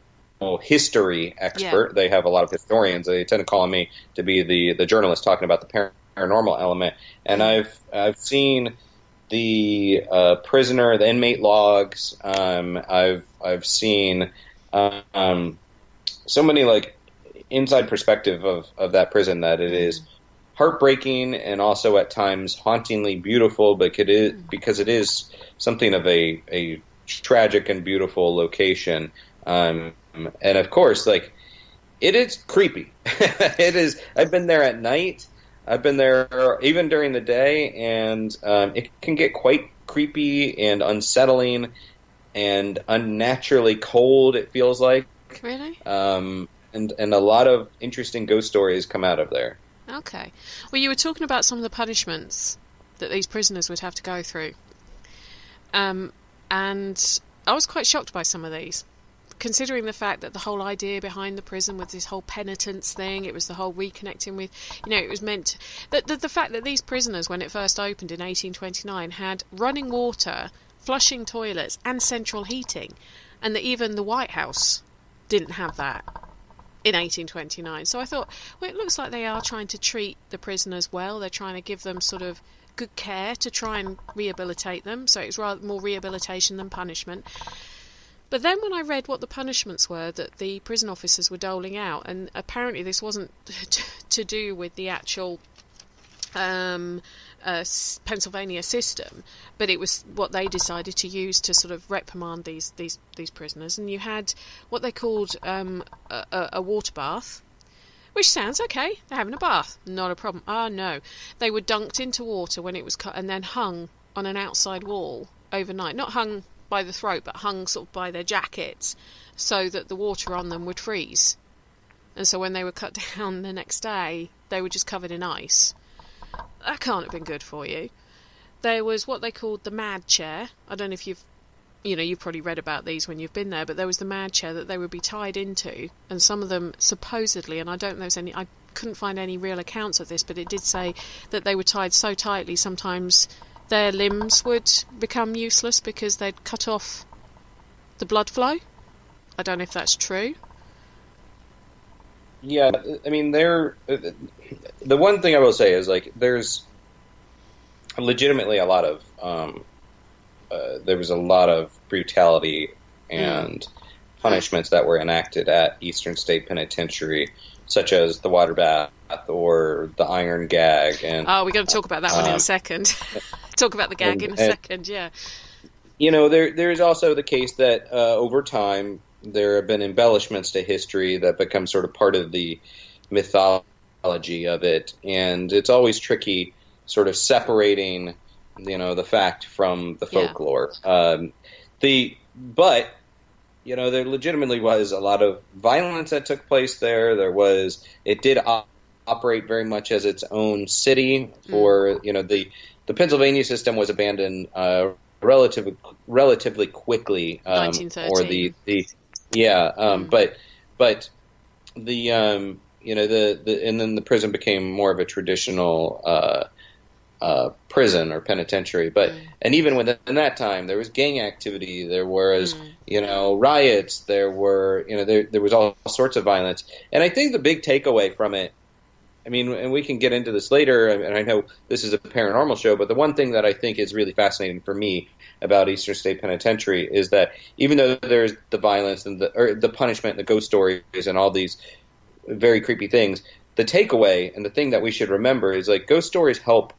history expert. They have a lot of historians. They tend to call on me to be the journalist talking about the paranormal element. And I've seen the prisoner, the inmate logs. I've seen so many like inside perspective of that prison that it is heartbreaking and also at times hauntingly beautiful, because it is something of a tragic and beautiful location. And of course, like It is creepy. It is. I've been there at night. I've been there even during the day, and it can get quite creepy and unsettling and unnaturally cold, it feels like. Really? And a lot of interesting ghost stories come out of there. Okay. Well, you were talking about some of the punishments that these prisoners would have to go through. And I was quite shocked by some of these, considering the fact that the whole idea behind the prison was this whole penitence thing. It was the whole reconnecting with, it was meant that the fact that these prisoners, when it first opened in 1829, had running water, flushing toilets, and central heating, and that even the White House didn't have that in 1829. So I thought, well, it looks like they are trying to treat the prisoners well. They're trying to give them sort of good care to try and rehabilitate them. So it's rather more rehabilitation than punishment. But then when I read what the punishments were that the prison officers were doling out, and apparently this wasn't to do with the actual Pennsylvania system, but it was what they decided to use to sort of reprimand these prisoners. And you had what they called a water bath, which sounds okay. They're having a bath, not a problem. Ah, no, they were dunked into water when it was cut, and then hung on an outside wall overnight. Not hung by the throat, but hung sort of by their jackets, so that the water on them would freeze. And so when they were cut down the next day, they were just covered in ice. That can't have been good for you. There was what they called the mad chair. I don't know if you've probably read about these when you've been there, but there was the mad chair that they would be tied into, and some of them supposedly, and I don't know if I couldn't find any real accounts of this, but it did say that they were tied so tightly sometimes their limbs would become useless because they'd cut off the blood flow. I don't know if that's true. Yeah, I mean, the one thing I will say is, like, there's legitimately a lot of there was a lot of brutality and punishments that were enacted at Eastern State Penitentiary, such as the water bath or the iron gag. And we're going to talk about that one in a second. Talk about the gag in a second, yeah. There is also the case that over time there have been embellishments to history that become sort of part of the mythology of it, and it's always tricky sort of separating, the fact from the folklore. But there legitimately was a lot of violence that took place there. It did operate very much as its own city. For the Pennsylvania system was abandoned relatively quickly. 1913. Or but the and then the prison became more of a traditional prison or penitentiary. But and even within that time, there was gang activity. There was riots. There were there was all sorts of violence. And I think the big takeaway from it, I mean, and we can get into this later, and I know this is a paranormal show, but the one thing that I think is really fascinating for me about Eastern State Penitentiary is that even though there's the violence and the punishment and the ghost stories and all these very creepy things, the takeaway and the thing that we should remember is, like, ghost stories help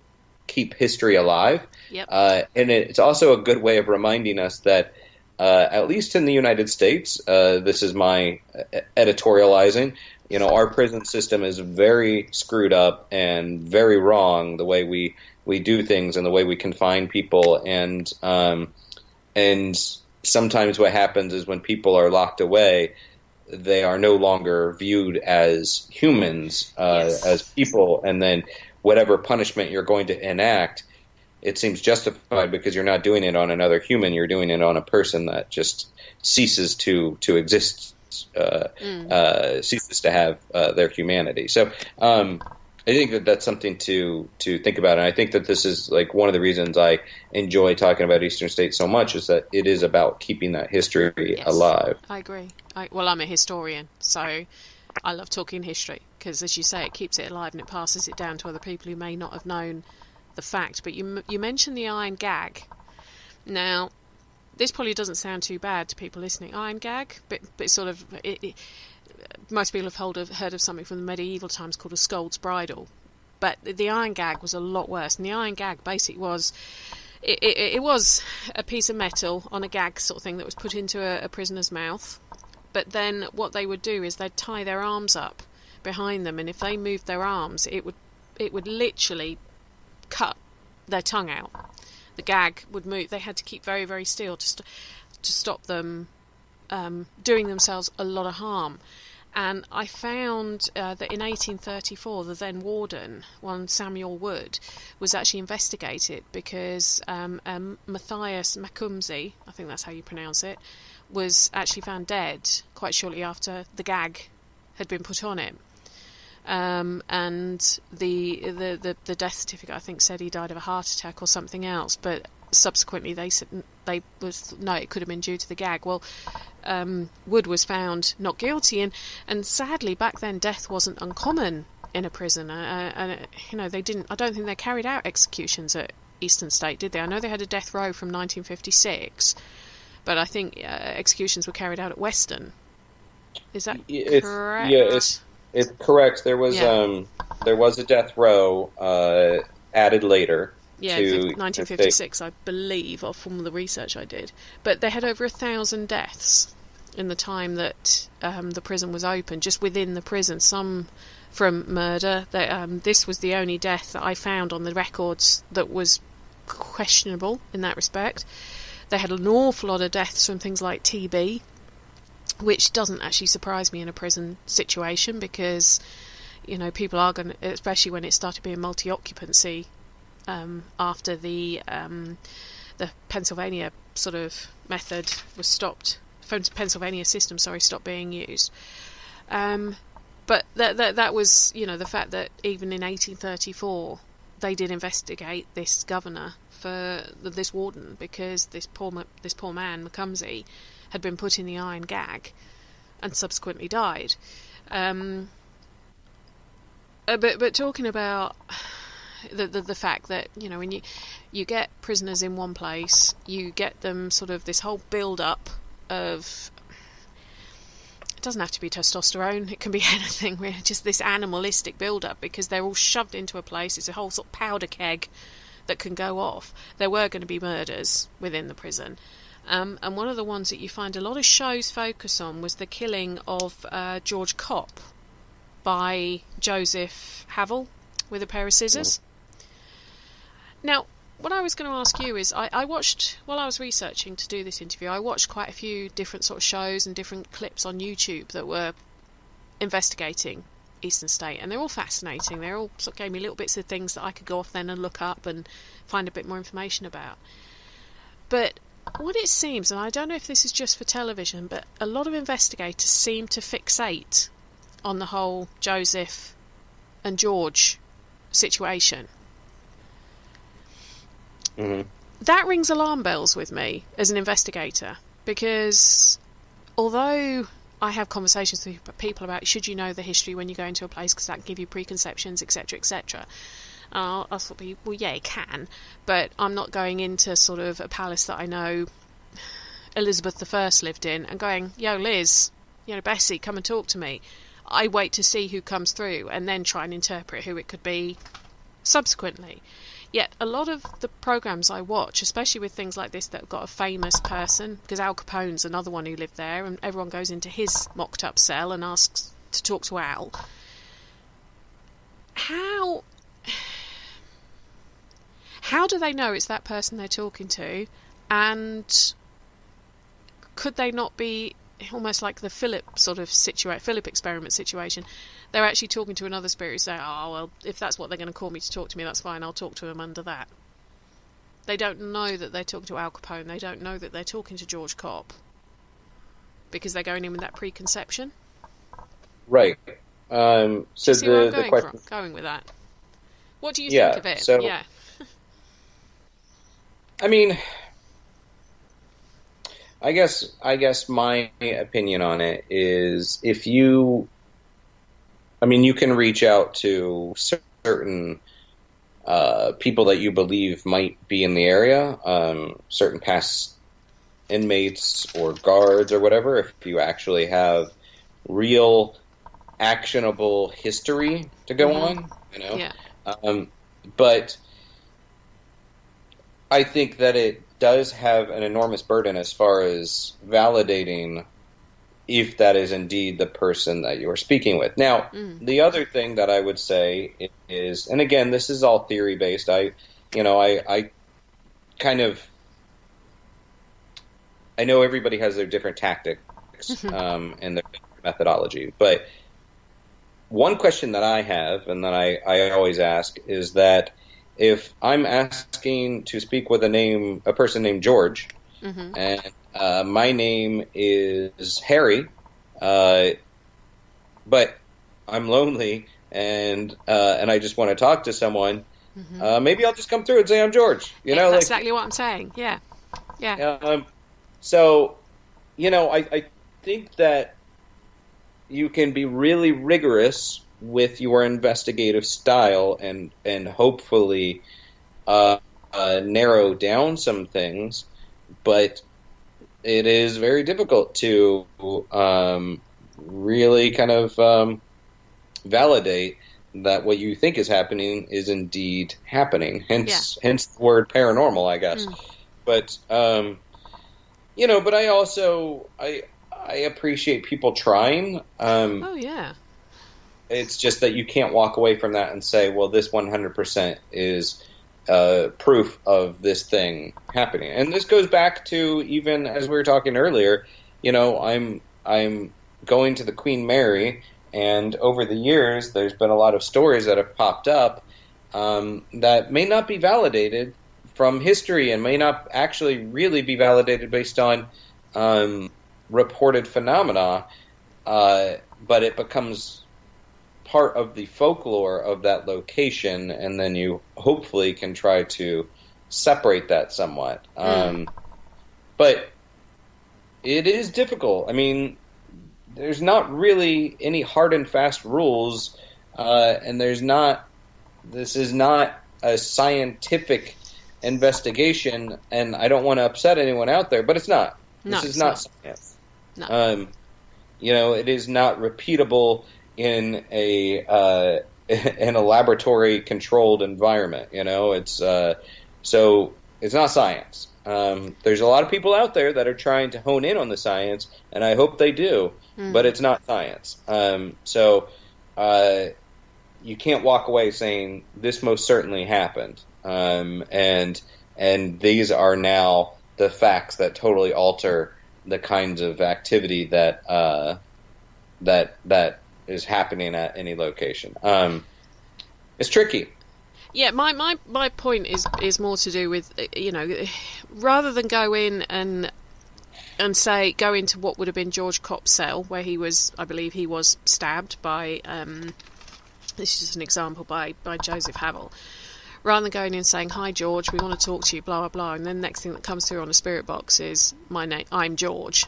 keep history alive. Yep. And it's also a good way of reminding us that at least in the United States, this is my editorializing, our prison system is very screwed up and very wrong, the way we do things and the way we confine people. And sometimes what happens is when people are locked away, they are no longer viewed as humans, as people. And then whatever punishment you're going to enact, it seems justified because you're not doing it on another human. You're doing it on a person that just ceases to exist. Ceases to have their humanity. So I think that's something to think about, and I think that this is, like, one of the reasons I enjoy talking about Eastern State so much is that it is about keeping that history alive. I agree. I'm a historian, so I love talking history because, as you say, it keeps it alive and it passes it down to other people who may not have known the fact. But you mentioned the iron gag. Now, this probably doesn't sound too bad to people listening. Iron gag, but sort of most people have heard of something from the medieval times called a scold's bridle. But the iron gag was a lot worse. And the iron gag basically was it was a piece of metal on a gag sort of thing that was put into a prisoner's mouth, But then what they would do is they'd tie their arms up behind them, and if they moved their arms, it would literally cut their tongue out. The gag would move. They had to keep very, very still to stop them doing themselves a lot of harm. And I found that in 1834, the then warden, one Samuel Wood, was actually investigated because Matthias Macumzi, I think that's how you pronounce it, was actually found dead quite shortly after the gag had been put on him. And the death certificate, I think, said he died of a heart attack or something else, but subsequently they said it could have been due to the gag. Well, Wood was found not guilty, and sadly back then death wasn't uncommon in a prison. And they didn't. I don't think they carried out executions at Eastern State, did they? I know they had a death row from 1956, but I think executions were carried out at Western. Is that correct? Yeah, it's correct. There was a death row added later. Yeah, 1956, I believe, or from the research I did. But they had over 1,000 deaths in the time that the prison was open, just within the prison. Some from murder. This was the only death that I found on the records that was questionable in that respect. They had an awful lot of deaths from things like TB, which doesn't actually surprise me in a prison situation, because people are going to, especially when it started being multi-occupancy after the Pennsylvania sort of method was stopped, Pennsylvania system, stopped being used. But that was, the fact that even in 1834 they did investigate this governor for this warden, because this poor man Macumzi had been put in the iron gag and subsequently died. But talking about the fact that when you get prisoners in one place, you get them sort of this whole build up of, it doesn't have to be testosterone, it can be anything really, just this animalistic build up, because they're all shoved into a place. It's a whole sort of powder keg that can go off. There were going to be murders within the prison. And one of the ones that you find a lot of shows focus on was the killing of George Kopp by Joseph Havel with a pair of scissors. Now, what I was going to ask you is, I watched, while I was researching to do this interview, I watched quite a few different sort of shows and different clips on YouTube that were investigating Eastern State, and they're all fascinating. They all sort of gave me little bits of things that I could go off then and look up and find a bit more information about. But what it seems, and I don't know if this is just for television, but a lot of investigators seem to fixate on the whole Joseph and George situation. Mm-hmm. That rings alarm bells with me as an investigator, because although I have conversations with people about should you know the history when you go into a place, because that can give you preconceptions, etc., etc., I'll sort of be, well, yeah, it can, but I'm not going into sort of a palace that I know Elizabeth I lived in and going, yo, Liz, Bessie, come and talk to me. I wait to see who comes through and then try and interpret who it could be subsequently. Yet a lot of the programmes I watch, especially with things like this that have got a famous person, because Al Capone's another one who lived there, and everyone goes into his mocked up cell and asks to talk to Al. How do they know it's that person they're talking to? And could they not be almost like the Philip experiment situation? They're actually talking to another spirit who say, oh, well, if that's what they're going to call me to talk to me, that's fine, I'll talk to them under that. They don't know that they're talking to Al Capone. They don't know that they're talking to George Kopp, because they're going in with that preconception. Right. So see where I'm going with that. What do you think of it? So, yeah. I mean, I guess my opinion on it is, you can reach out to certain people that you believe might be in the area, certain past inmates or guards or whatever, if you actually have real actionable history to go on, Yeah. But I think that it does have an enormous burden as far as validating if that is indeed the person that you're speaking with. Now, the other thing that I would say is, and again, this is all theory based. I know everybody has their different tactics and their methodology, but one question that I have and that I always ask is that if I'm asking to speak with a person named George, and my name is Harry, but I'm lonely and I just want to talk to someone, maybe I'll just come through and say I'm George. That's exactly what I'm saying. Yeah. So, I think that you can be really rigorous with your investigative style and hopefully narrow down some things, but it is very difficult to really kind of validate that what you think is happening is indeed happening. Hence the word paranormal, I guess. But but I also I appreciate people trying. It's just that you can't walk away from that and say, well, this 100% is proof of this thing happening. And this goes back to, even as we were talking earlier, I'm going to the Queen Mary, and over the years there's been a lot of stories that have popped up that may not be validated from history and may not actually really be validated based on reported phenomena, but it becomes part of the folklore of that location, and then you hopefully can try to separate that somewhat. But it is difficult. I mean, there's not really any hard and fast rules, and this is not a scientific investigation, and I don't want to upset anyone out there, but it's not. This is not science. No. It is not repeatable in a laboratory controlled environment. It's so it's not science. There's a lot of people out there that are trying to hone in on the science, and I hope they do, but it's not science. So you can't walk away saying this most certainly happened, and these are now the facts that totally alter the kinds of activity that is happening at any location. It's tricky. Yeah, my point is more to do with, rather than go in and say, go into what would have been George Copp's cell, where I believe he was stabbed by, this is just an example, by Joseph Havel. Rather than going in and saying, hi George, we want to talk to you, blah, blah, blah, and then the next thing that comes through on the spirit box is, my name, I'm George,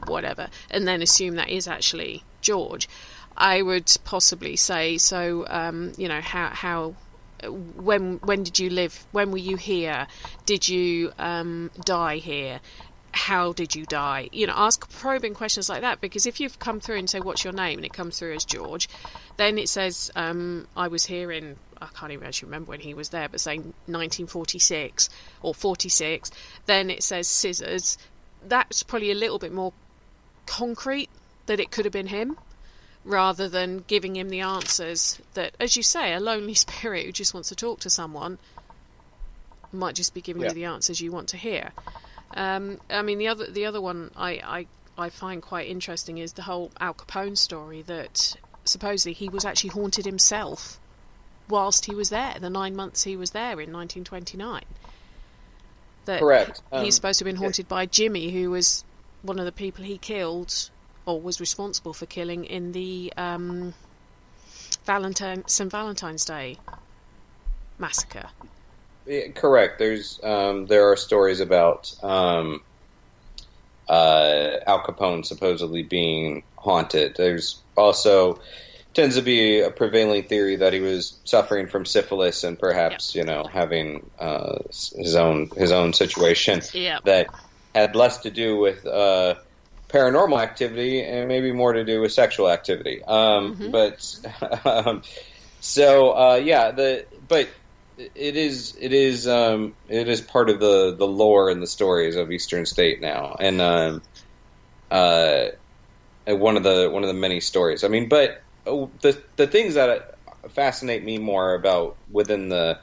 whatever, and then assume that is actually George. I would possibly say, so, how when did you live? When were you here? Did you die here? How did you die? Ask probing questions like that, because if you've come through and say, what's your name? And it comes through as George, then it says, I was here in, I can't even actually remember when he was there, but saying 1946 or 46, then it says scissors. That's probably a little bit more concrete that it could have been him, rather than giving him the answers that, as you say, a lonely spirit who just wants to talk to someone might just be giving you the answers you want to hear. I mean, the other one I find quite interesting is the whole Al Capone story, that supposedly he was actually haunted himself whilst he was there, the 9 months he was there in 1929. That correct. He's supposed to have been haunted by Jimmy, who was one of the people he killed, or was responsible for killing, in the St. Valentine's Day massacre. Yeah, correct. There are stories about Al Capone supposedly being haunted. There's also tends to be a prevailing theory that he was suffering from syphilis and perhaps having his own situation that had less to do with paranormal activity and maybe more to do with sexual activity. But it is part of the lore and the stories of Eastern State now, and one of the many stories. I mean, but the things that fascinate me more about within the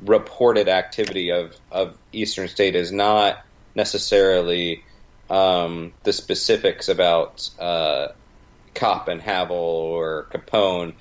reported activity of Eastern State is not necessarily the specifics about Kopp and Havel or Capone,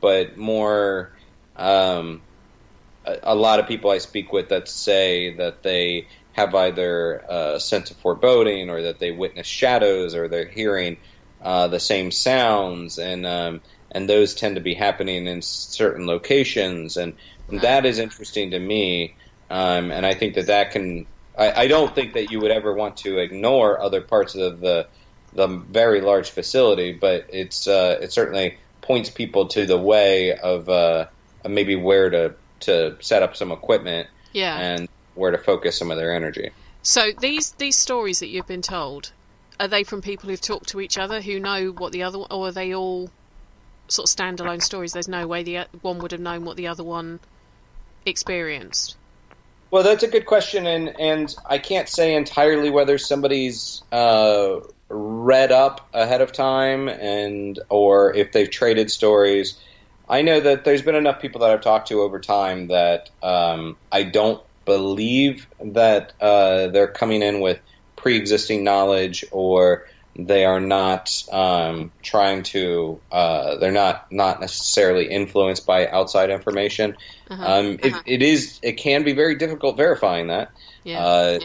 but more a lot of people I speak with that say that they have either a sense of foreboding, or that they witness shadows, or they're hearing the same sounds, and those tend to be happening in certain locations, and that is interesting to me, and I think that can. I don't think that you would ever want to ignore other parts of the very large facility, but it certainly points people to the way of maybe where to set up some equipment, and where to focus some of their energy. So these stories that you've been told, are they from people who've talked to each other, who know what the other, or are they all sort of standalone stories? There's no way the one would have known what the other one experienced. Well, that's a good question, and I can't say entirely whether somebody's read up ahead of time, or if they've traded stories. I know that there's been enough people that I've talked to over time that I don't believe that they're coming in with pre-existing knowledge, or they are not trying to. They're not necessarily influenced by outside information. It can be very difficult verifying that.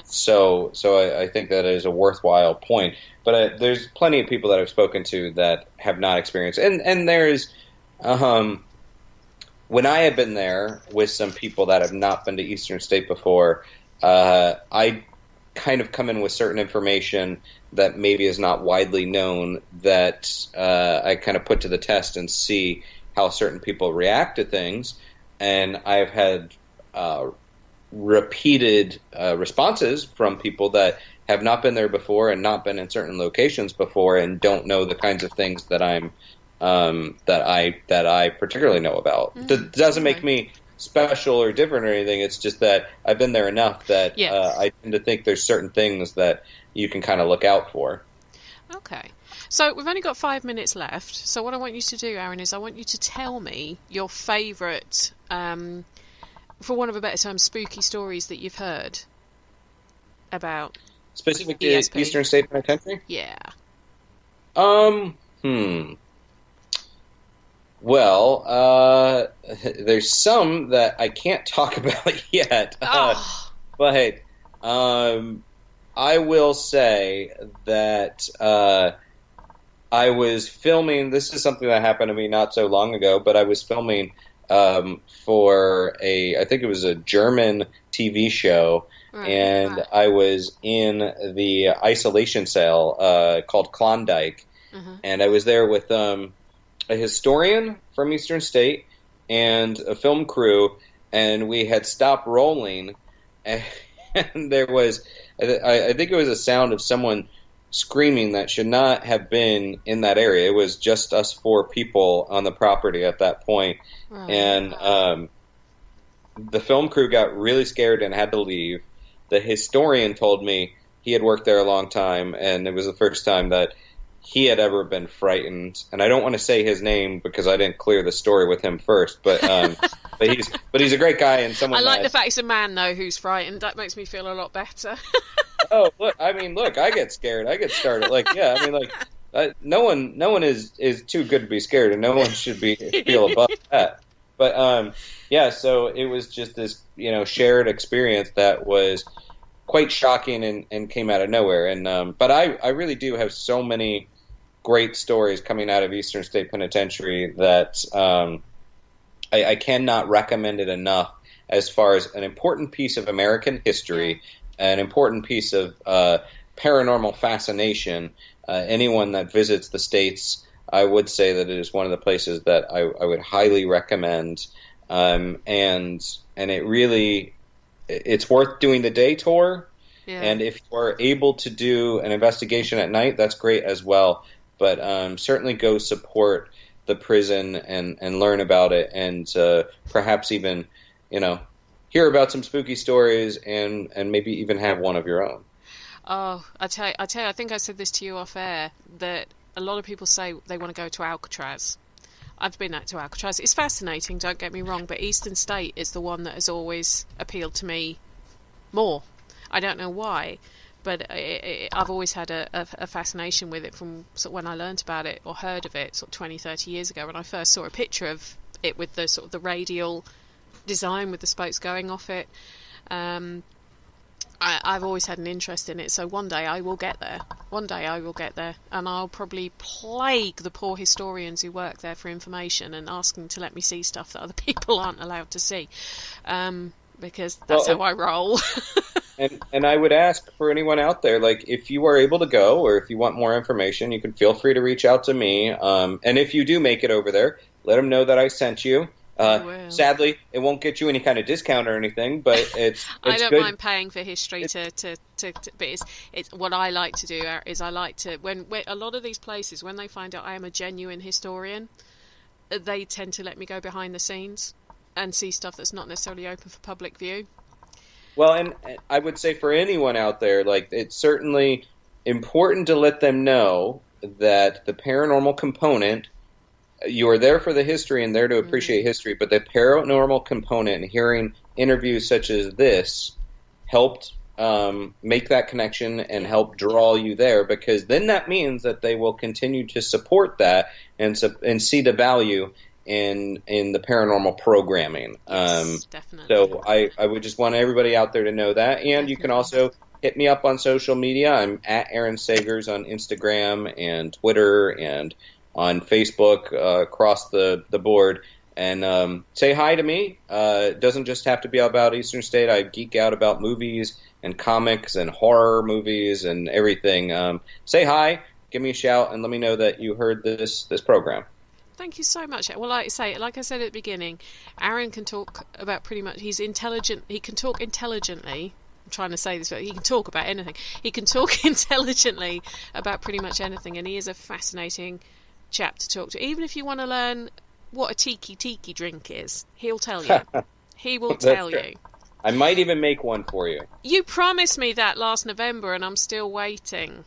So I think that is a worthwhile point. But there's plenty of people that I've spoken to that have not experienced, and there's. When I have been there with some people that have not been to Eastern State before, I kind of come in with certain information that maybe is not widely known, that I kind of put to the test and see how certain people react to things. And I've had repeated responses from people that have not been there before and not been in certain locations before and don't know the kinds of things that that I particularly know about. That doesn't make me special or different or anything. It's just that I've been there enough that I tend to think there's certain things that you can kind of look out for. Okay. So we've only got 5 minutes left. So what I want you to do, Aaron, is I want you to tell me your favourite, for want of a better term, spooky stories that you've heard about. Specific to Eastern State Penitentiary? Yeah. Well, there's some that I can't talk about yet. But I will say that I was filming. This is something that happened to me not so long ago, but I was filming for I think it was a German TV show, and I was in the isolation cell called Klondike, and I was there with a historian from Eastern State and a film crew, and we had stopped rolling, and there was, I think it was a sound of someone screaming that should not have been in that area. It was just us 4 people on the property at that point, and the film crew got really scared and had to leave. The historian told me he had worked there a long time, and it was the first time that he had ever been frightened, and I don't want to say his name because I didn't clear the story with him first, but he's a great guy and someone. I like the fact he's a man though who's frightened. That makes me feel a lot better. Oh, look! I get scared. I get started. No one is too good to be scared, and no one should feel above that. But so it was just this shared experience that was quite shocking and came out of nowhere. And but I really do have so many great stories coming out of Eastern State Penitentiary that I cannot recommend it enough as far as an important piece of American history, an important piece of paranormal fascination. Anyone that visits the States, I would say that it is one of the places that I would highly recommend. And it really, it's worth doing the day tour. Yeah. And if you are able to do an investigation at night, that's great as well. But certainly go support the prison and learn about it, and perhaps even, hear about some spooky stories and maybe even have one of your own. Oh, I tell you, I think I said this to you off air, that a lot of people say they want to go to Alcatraz. I've been to Alcatraz. It's fascinating, don't get me wrong, but Eastern State is the one that has always appealed to me more. I don't know why, but I've always had a fascination with it from sort of when I learnt about it or heard of it sort of 20, 30 years ago when I first saw a picture of it with the sort of the radial design with the spokes going off it. I've always had an interest in it, so one day I will get there. And I'll probably plague the poor historians who work there for information and ask them to let me see stuff that other people aren't allowed to see, because that's how I roll. and I would ask for anyone out there, like, if you are able to go or if you want more information, you can feel free to reach out to me. And if you do make it over there, let them know that I sent you. Sadly, it won't get you any kind of discount or anything, but it's I don't good. mind paying for history but it's what I like to do is I like to when a lot of these places, when they find out I am a genuine historian, they tend to let me go behind the scenes and see stuff that's not necessarily open for public view. Well, and I would say for anyone out there, like, it's certainly important to let them know that the paranormal component, you are there for the history and there to appreciate history, but the paranormal component and hearing interviews such as this helped make that connection and help draw you there, because then that means that they will continue to support that and see the value in the paranormal programming. Yes, definitely. So I would just want everybody out there to know that. And definitely. You can also hit me up on social media. I'm at Aaron Sagers on Instagram and Twitter and on Facebook, across the board, and say hi to me. It doesn't just have to be about Eastern State. I geek out about movies and comics and horror movies and everything. Say hi, give me a shout, and let me know that you heard this program. Thank you so much. Well, like I said at the beginning, Aaron can talk about pretty much. He's intelligent. He can talk intelligently. I'm trying to say this, but he can talk about anything. He can talk intelligently about pretty much anything, and he is a fascinating chap to talk to. Even if you want to learn what a tiki drink is, he'll tell you. He will tell you. I might even make one for you. You promised me that last November, and I'm still waiting.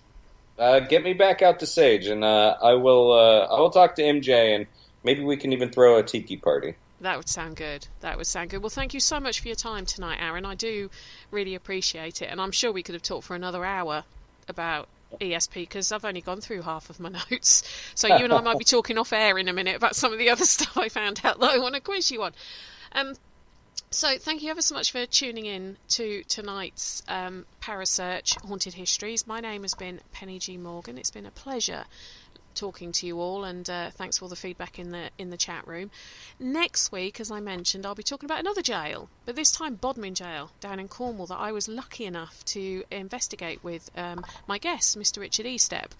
Get me back out to Sage, and I will talk to MJ, and maybe we can even throw a tiki party. That would sound good. Well, thank you so much for your time tonight, Aaron. I do really appreciate it, and I'm sure we could have talked for another hour about ESP, because I've only gone through half of my notes, so you and I might be talking off air in a minute about some of the other stuff I found out that I want to quiz you on. So thank you ever so much for tuning in to tonight's Parasearch Haunted Histories. My name has been Penny G. Morgan. It's been a pleasure talking to you all, and thanks for all the feedback in the chat room. Next week, as I mentioned, I'll be talking about another jail, but this time Bodmin Jail down in Cornwall, that I was lucky enough to investigate with my guest, Mr. Richard Estep,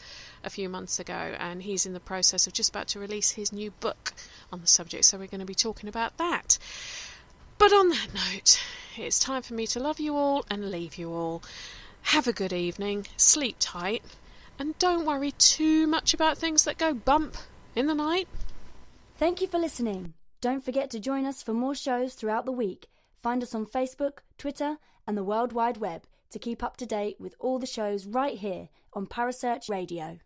a few months ago, and he's in the process of just about to release his new book on the subject, so we're going to be talking about that. But on that note, it's time for me to love you all and leave you all. Have a good evening, sleep tight, and don't worry too much about things that go bump in the night. Thank you for listening. Don't forget to join us for more shows throughout the week. Find us on Facebook, Twitter, and the World Wide Web to keep up to date with all the shows right here on Parasearch Radio.